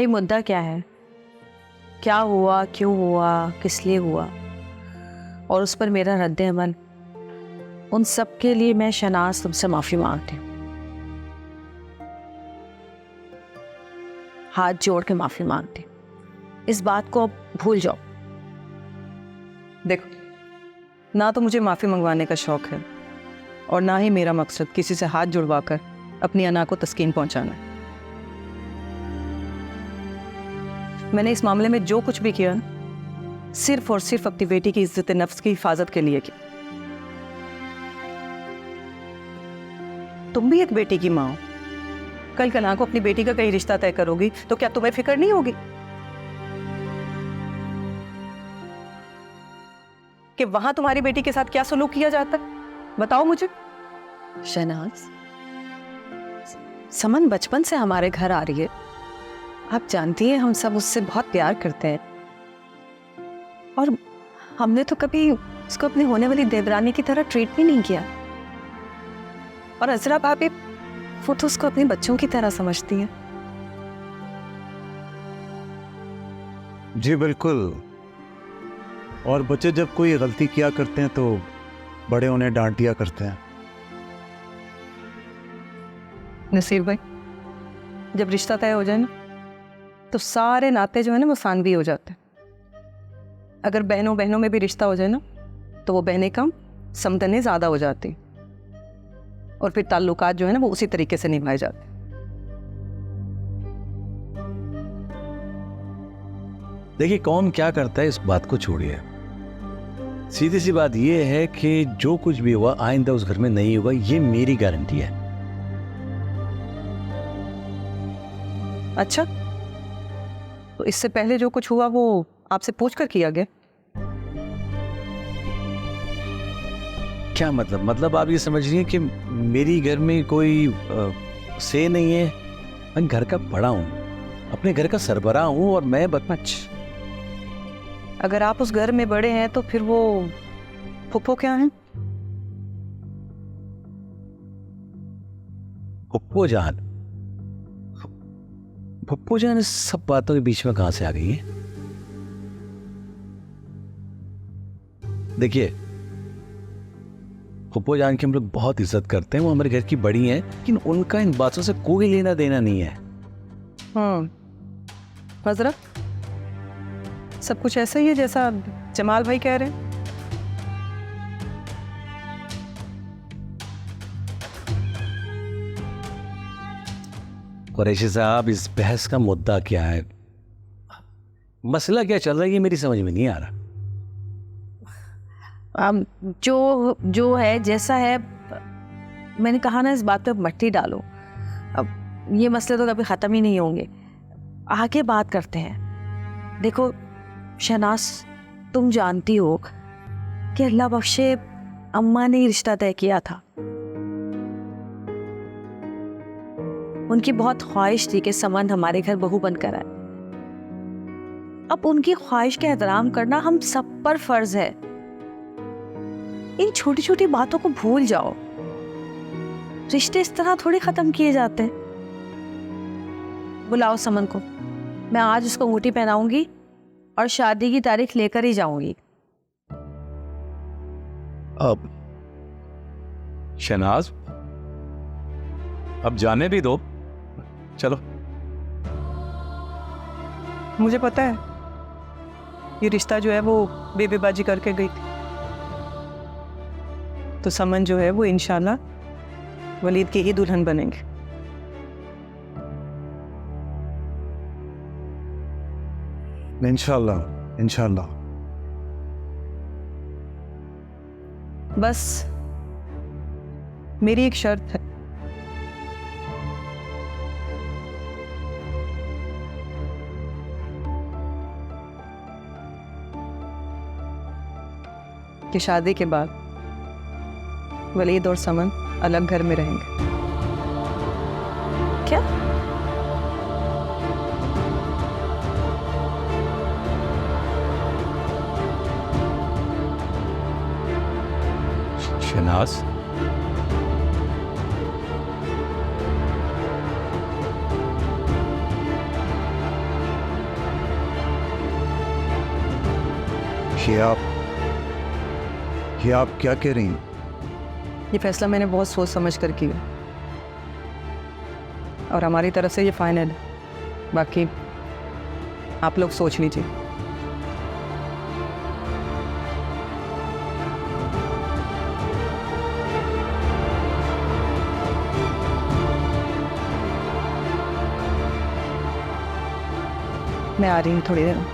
भाई मुद्दा क्या है, क्या हुआ, क्यों हुआ, किस लिए हुआ, और उस पर मेरा रद्द अमल, उन सब के लिए मैं शहनाज तुमसे माफी मांगती हूँ। हाथ जोड़ के माफी मांगती हूँ। इस बात को अब भूल जाओ। देखो, ना तो मुझे माफ़ी मंगवाने का शौक़ है और ना ही मेरा मकसद किसी से हाथ जुड़वाकर अपनी अना को तस्कीन पहुंचाना है। मैंने इस मामले में जो कुछ भी किया सिर्फ और सिर्फ अपनी बेटी की इज्जत नफ्स की हिफाजत के लिए किया। तुम भी एक बेटी की माँ हो। कल कना को अपनी बेटी का कहीं रिश्ता तय करोगी तो क्या तुम्हें फिक्र नहीं होगी कि वहां तुम्हारी बेटी के साथ क्या सलूक किया जाता है? बताओ मुझे। शहनाज, समन बचपन से हमारे घर आ रही है। आप जानती हैं हम सब उससे बहुत प्यार करते हैं और हमने तो कभी उसको अपनी होने वाली देवरानी की तरह ट्रीट भी नहीं किया। और अजरा भाभी, वो तो उसको अपने बच्चों की तरह समझती हैं। जी बिल्कुल। और बच्चे जब कोई गलती किया करते हैं तो बड़े उन्हें डांट दिया करते हैं। नसीर भाई, जब रिश्ता तय हो जाए ना तो सारे नाते जो है ना वो सानवी हो जाते हैं। अगर बहनों बहनों में भी रिश्ता हो जाए ना तो वो बहनें कम, समदनें ज़्यादा हो जाती और फिर ताल्लुकात जो है ना वो उसी तरीके से निभाए जाते। देखिए, कौन क्या करता है इस बात को छोड़िए। सीधी सी बात यह है कि जो कुछ भी हुआ आइंदा उस घर में नहीं होगा, ये मेरी गारंटी है। अच्छा, तो इससे पहले जो कुछ हुआ वो आपसे पूछ कर किया गया? क्या मतलब आप ये समझ रही हैं कि मेरी घर में कोई से नहीं है? मैं घर का बड़ा हूं, अपने घर का सरबराह हूं और मैं अच्छा, अगर आप उस घर में बड़े हैं तो फिर वो फुप्पो क्या हैं? फुप्पो जान इस सब बातों के बीच में कहां से आ गई है? देखिए, फुप्पो जान की हम लोग बहुत इज्जत करते हैं, वो हमारे घर की बड़ी हैं, लेकिन उनका इन बातों से कोई लेना देना नहीं है। हजरा, सब कुछ ऐसा ही है जैसा जमाल भाई कह रहे हैं? कुरैशी साहब, इस बहस का मुद्दा क्या है? मसला क्या चल रहा है ये मेरी समझ में नहीं आ रहा। जो है जैसा है, मैंने कहा ना, इस बात पे मट्टी डालो। अब ये मसले तो कभी ख़त्म ही नहीं होंगे। आगे बात करते हैं। देखो शहनाज, तुम जानती हो कि अल्लाह बख्शे अम्मा ने ही रिश्ता तय किया था। उनकी बहुत ख्वाहिश थी कि समन हमारे घर बहू बनकर आए। अब उनकी ख्वाहिश का एहतराम करना हम सब पर फर्ज है। इन छोटी छोटी बातों को भूल जाओ। रिश्ते इस तरह थोड़ी खत्म किए जाते हैं। बुलाओ समन को, मैं आज उसको अंगूठी पहनाऊंगी और शादी की तारीख लेकर ही जाऊंगी। अब शहनाज, अब जाने भी दो, चलो। मुझे पता है ये रिश्ता जो है वो बेबेबाजी करके गई थी, तो समन जो है वो इंशाल्लाह वलीद की ही दुल्हन बनेंगे। इंशाल्लाह इंशाल्लाह। बस मेरी एक शर्त है। कि शादी के बाद वलीद और समन अलग घर में रहेंगे। क्या? शहनाज, ये आप क्या कह रही हैं? ये फैसला मैंने बहुत सोच समझ कर किया और हमारी तरफ से ये फाइनल है। बाकी आप लोग सोच लीजिए। मैं आ रही हूँ थोड़ी देर में।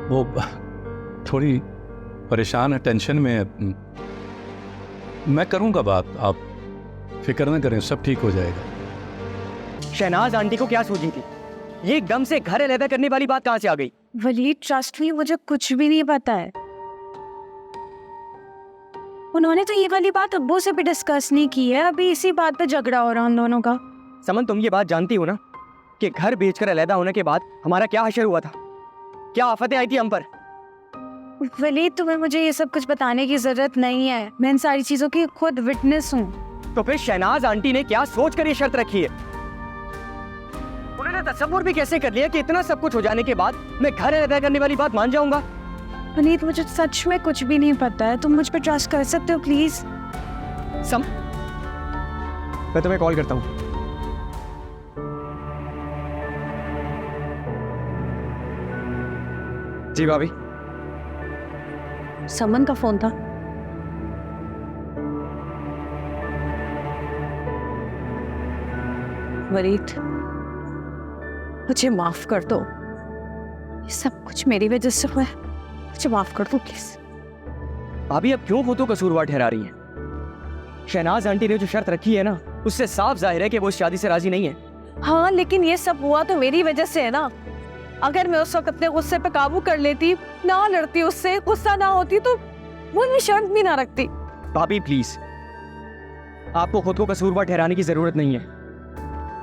वो थोड़ी परेशान है, टेंशन में है। मैं करूँगा बात, आप फिक्र न करें, सब ठीक हो जाएगा। शहनाज आंटी को क्या सूझी थी? ये एकदम से घर अलहदा करने वाली बात कहाँ से आ गई? वलीद ट्रस्ट मी, मुझे कुछ भी नहीं पता है। उन्होंने तो ये वाली बात अब्बू से भी डिस्कस नहीं की है। अभी इसी बात पे झगड़ा हो रहा उन दोनों का। समन, तुम ये बात जानती हो ना कि घर बेचकर अलहदा होने के बाद हमारा क्या हशर हुआ था, क्या आफतें आई थी हम पर। वलीद, तुम्हें मुझे ये सब कुछ बताने की जरूरत नहीं है। मैं इन सारी चीजों की खुद विटनेस हूँ। तो फिर शहनाज आंटी ने क्या सोच कर ये शर्त रखी है? उन्होंने तसव्वुर भी कैसे कर लिया कि इतना सब कुछ हो जाने के बाद मैं घर अलहदा करने वाली बात मान जाऊंगा? वलीद, मुझे सच में कुछ भी नहीं पता है। तुम मुझ पर ट्रस्ट कर सकते हो प्लीज। मैं तुम्हें कॉल करता हूँ। जी भाभी। समन का फोन था। वलीद, मुझे माफ कर दो। ये सब कुछ मेरी वजह से हुआ है। मुझे माफ कर दो प्लीज। भाभी, अब क्यों खुद को कसूरवार ठहरा रही हैं? शहनाज आंटी ने जो शर्त रखी है ना, उससे साफ जाहिर है कि वो इस शादी से राजी नहीं है। हाँ, लेकिन ये सब हुआ तो मेरी वजह से है ना। अगर मैं उस वक्त अपने गुस्से पे काबू कर लेती, ना लड़ती उससे, गुस्सा ना होती, तो वो भी शर्त भी ना रखती। भाभी प्लीज, आपको खुद को कसूरवार ठहराने की जरूरत नहीं है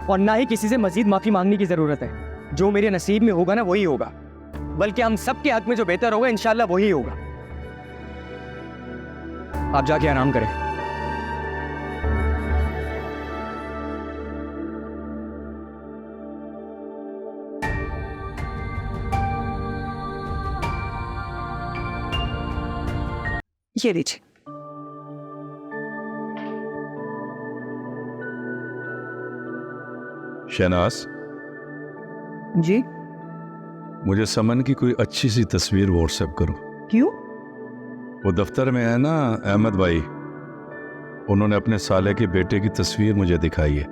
और ना ही किसी से मजीद माफी मांगने की जरूरत है। जो मेरे नसीब में होगा ना वही होगा, बल्कि हम सबके हक में जो बेहतर होगा इंशाल्लाह वही होगा। आप जाके आराम करें। ये लीजिए। शहनाज, जी? मुझे समन की कोई अच्छी सी तस्वीर व्हाट्सएप करो। क्यों? वो दफ्तर में है ना अहमद भाई, उन्होंने अपने साले के बेटे की तस्वीर मुझे दिखाई है।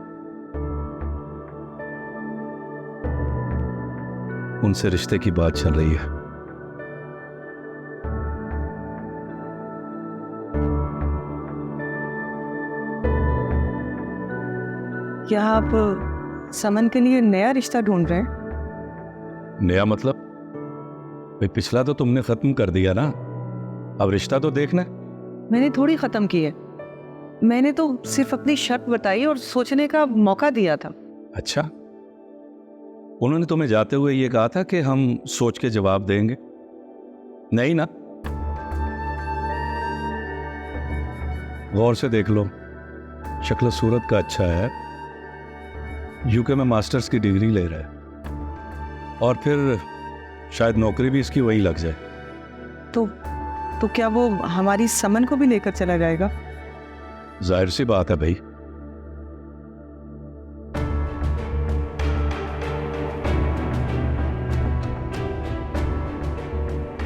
उनसे रिश्ते की बात चल रही है। क्या आप समन के लिए नया रिश्ता ढूंढ रहे हैं? नया मतलब? भाई, पिछला तो तुमने खत्म कर दिया ना, अब रिश्ता तो देखना। मैंने थोड़ी खत्म की है। मैंने तो सिर्फ अपनी शर्त बताई और सोचने का मौका दिया था। अच्छा, उन्होंने तुम्हें जाते हुए ये कहा था कि हम सोच के जवाब देंगे, नहीं ना? गौर से देख लो, शक्ल सूरत का अच्छा है, यूके में मास्टर्स की डिग्री ले रहा है और फिर शायद नौकरी भी इसकी वही लग जाए। तो क्या वो हमारी समन को भी लेकर चला जाएगा? जाहिर सी बात है भाई।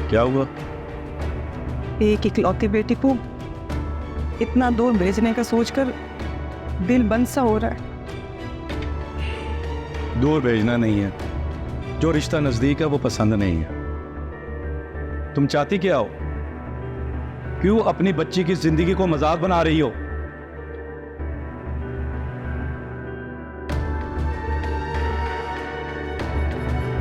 क्या हुआ? एक इकलौती बेटी को इतना दूर भेजने का सोचकर दिल बंद सा हो रहा है। दूर भेजना नहीं है, जो रिश्ता नजदीक है वो पसंद नहीं है। तुम चाहती क्या हो? क्यों अपनी बच्ची की जिंदगी को मजाक बना रही हो?